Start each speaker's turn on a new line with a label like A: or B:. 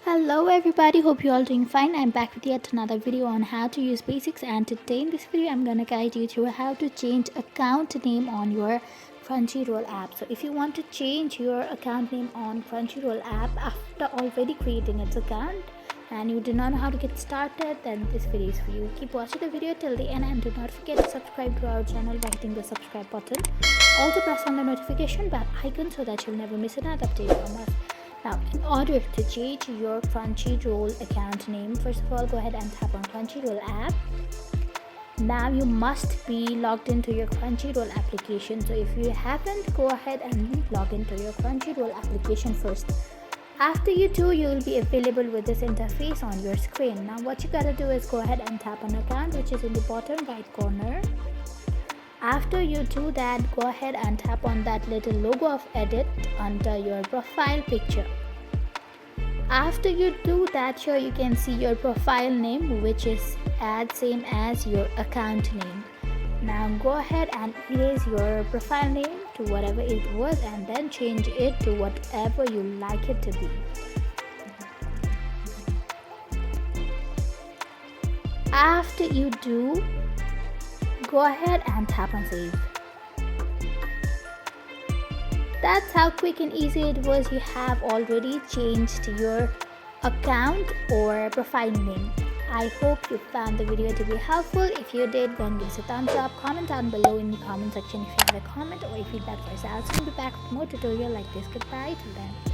A: Hello everybody, hope you all doing fine. I'm back with yet another video on how to use basics, and today in this video I'm gonna guide you through how to change account name on your Crunchyroll app. So if you want to change your account name on Crunchyroll app after already creating its account and you do not know how to get started, then this video is for you. Keep watching the video till the end and do not forget to subscribe to our channel by hitting the subscribe button. Also press on the notification bell icon so that you'll never miss another update from us. Now, in order to change your Crunchyroll account name, first of all, go ahead and tap on Crunchyroll app. Now, you must be logged into your Crunchyroll application. So, if you haven't, go ahead and log into your Crunchyroll application first. After you do, you will be available with this interface on your screen. Now, what you gotta do is go ahead and tap on account, which is in the bottom right corner. After you do that, go ahead and tap on that little logo of edit under your profile picture. After you do that, here you can see your profile name, which is same as your account name. Now go ahead and erase your profile name to whatever it was and then change it to whatever you like it to be. After you do, go ahead and tap on save. That's how quick and easy it was. You have already changed your account or profile name. I hope you found the video to be helpful. If you did, go and give us a thumbs up. Comment down below in the comment section if you have a comment or a feedback for us. I'll soon be back with more tutorial like this. Goodbye till then.